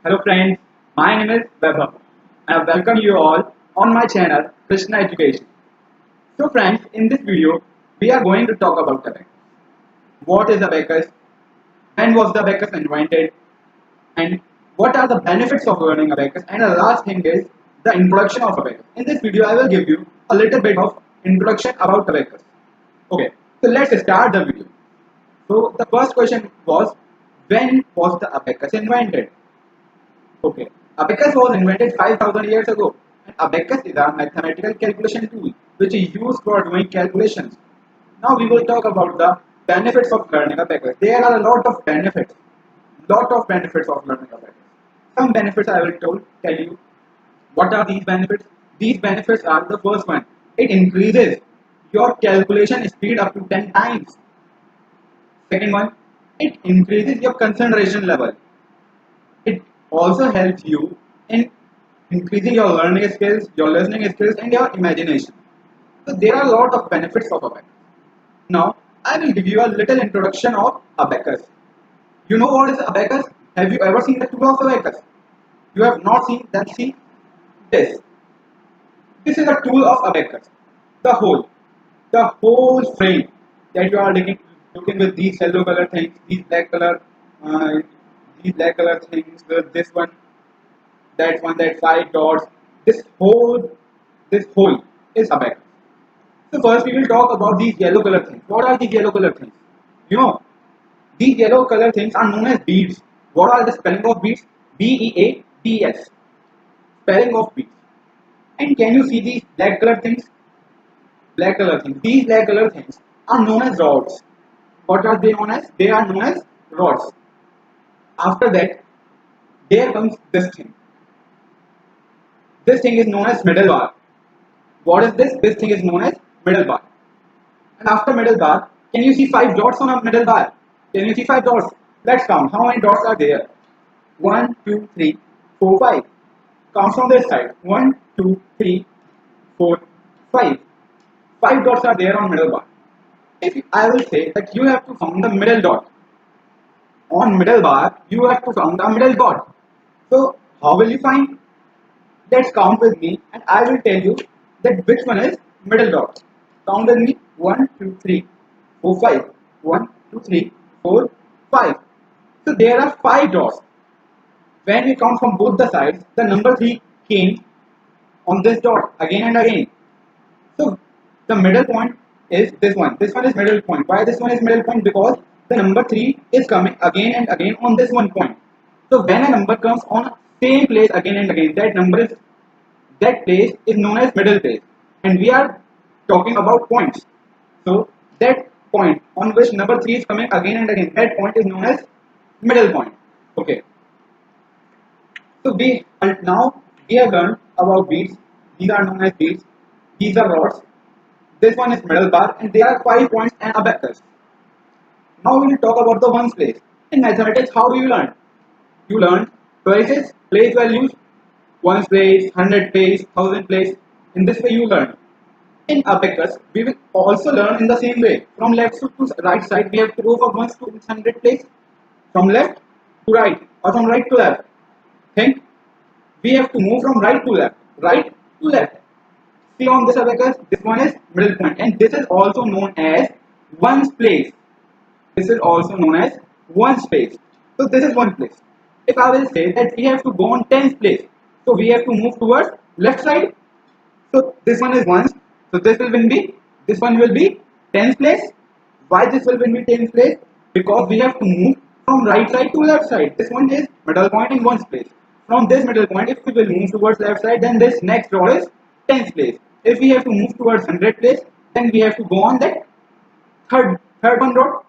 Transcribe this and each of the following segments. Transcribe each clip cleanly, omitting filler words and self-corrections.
Hello friends, my name is Vaibhav and I welcome you all on my channel Krishna Education. So friends, in this video we are going to talk about Abacus. What is Abacus? When was the Abacus invented? And what are the benefits of learning Abacus? And the last thing is the introduction of Abacus. In this video I will give you a little bit of introduction about Abacus. Okay, so let's start the video. So the first question was, when was the Abacus invented? Okay, Abacus was invented 5000 years ago. And Abacus is a mathematical calculation tool which is used for doing calculations. Now we will talk about the benefits of learning Abacus. There are a lot of benefits of learning Abacus. Some benefits I will tell you. What are these benefits? These benefits are: the first one, it increases your calculation speed up to 10 times. Second one, it increases your concentration level. It also helps you in increasing your learning skills, your listening skills, and your imagination. So there are a lot of benefits of Abacus. Now I will give you a little introduction of Abacus. You know what is Abacus? Have you ever seen the tool of Abacus? You have not seen? Then see this. This is a tool of Abacus. The whole frame that you are looking with these yellow color things, uh, these black color things, this one, that 5 dots. This whole is Abacus. So first we will talk about these yellow color things. What are these yellow color things? You know, these yellow color things are known as beads. What are the spelling of beads? B-E-A-D-S. Spelling of beads. And can you see these black color things? These black color things are known as rods. What are they known as? They are known as rods. After that, there comes this thing. This thing is known as middle bar. What is this? This thing is known as middle bar. And after middle bar, can you see 5 dots on a middle bar? Can you see 5 dots? Let's count. How many dots are there? 1, 2, 3, 4, 5. Count from this side. 1, 2, 3, 4, 5. 5 dots are there on middle bar. If I will say that you have to find the middle dot. On middle bar, you have to find the middle dot. So how will you find? Let's count with me and I will tell you that which one is middle dot. Count with me. 1, 2, 3, 4, 5. 1, 2, 3, 4, 5. So there are 5 dots. When we count from both the sides, the number 3 came on this dot again and again. So the middle point is this one. This one is middle point. Why this one is middle point? Because the number 3 is coming again and again on this one point. So when a number comes on same place again and again, that place is known as middle place. And we are talking about points. So that point on which number 3 is coming again and again, that point is known as middle point. Okay. So now we have learned about beads. These are known as beads. These are rods. This one is middle bar, and there are 5 points and abacus. Now we will talk about the ones place. In mathematics, how do you learn? You learn places, place values, ones place, 100 place, 1000 place. In this way you learn. In abacus, we will also learn in the same way. From left to right side, we have to go from ones to 100 place. From left to right, or from right to left. Think, we have to move from right to left, right to left. See on this abacus, this one is middle point, and this is also known as ones place. This is also known as ones place. So this is one place. If I will say that we have to go on tens place, so we have to move towards left side. So this one is ones. So this one will be tens place. Why this will be tens place? Because we have to move from right side to left side. This one is middle point in ones place. From this middle point, if we will move towards left side, then this next row is tens place. If we have to move towards 100 place, then we have to go on that third one rod.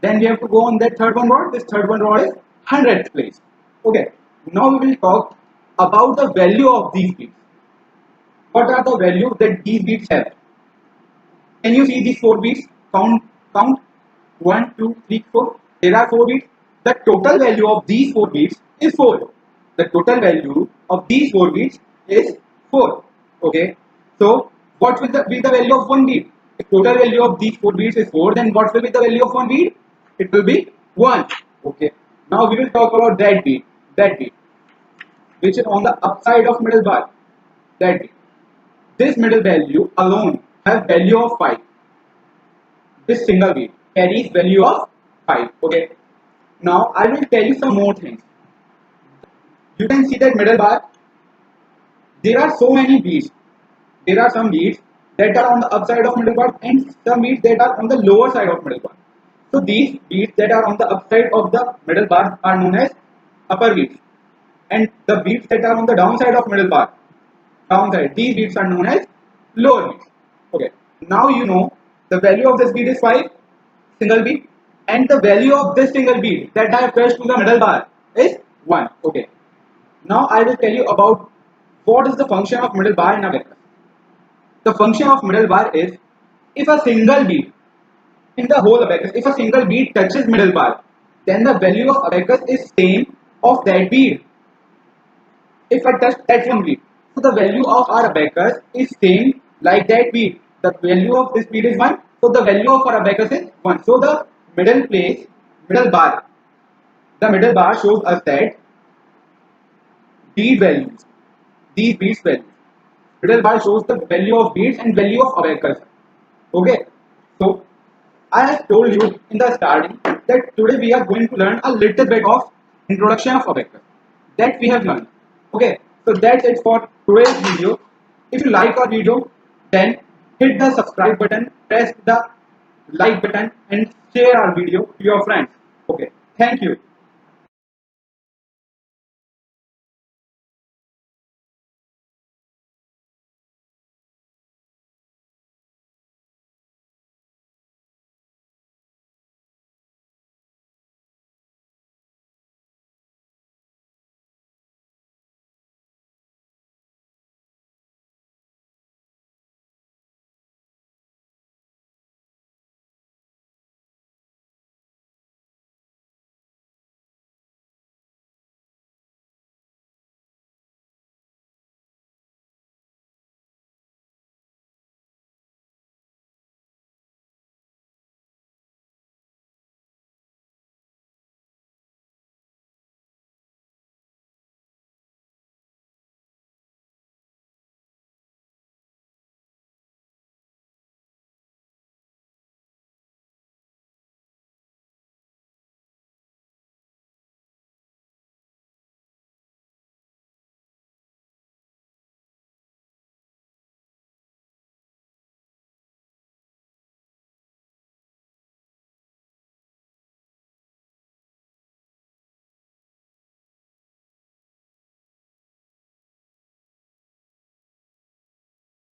Then we have to go on that third one rod. This third one rod is 100th place. Okay. Now we will talk about the value of these beads. What are the values that these beads have? Can you see these 4 beads? Count. 1, 2, 3, 4. There are 4 beads. The total value of these 4 beads is 4. The total value of these 4 beads is 4. Okay. So what will be the value of one bead? If total value of these 4 beads is 4, then what will be the value of one bead? It will be 1. Okay. Now we will talk about that bead. which is on the upside of middle bar. That beat. This middle value alone has value of 5. This single beat carries value of 5. Okay. Now I will tell you some more things. You can see that middle bar. There are so many beats. There are some beats that are on the upside of middle bar and some beats that are on the lower side of middle bar. So these beats that are on the upside of the middle bar are known as upper beats, and the beats that are on the downside of middle bar, downside, these beats are known as lower beats. Okay. Now you know the value of this beat is 5, single beat, and the value of this single beat that I have pressed to the middle bar is 1. Okay. Now I will tell you about what is the function of middle bar in Abacus. The function of middle bar is if a single beat in the whole abacus, if a single beat touches middle bar, then the value of abacus is same of that beat. If I touch that one beat, so the value of our abacus is same like that beat. The value of this beat is 1, so the value of our abacus is 1. So the middle place, middle bar, the middle bar shows us that beat values, these beats values. Middle bar shows the value of beats and value of abacus. Okay, so I have told you in the starting that today we are going to learn a little bit of introduction of Abacus that we have learned. Okay, so that's it for today's video. If you like our video, then hit the subscribe button, press the like button, and share our video to your friends. Okay, thank you.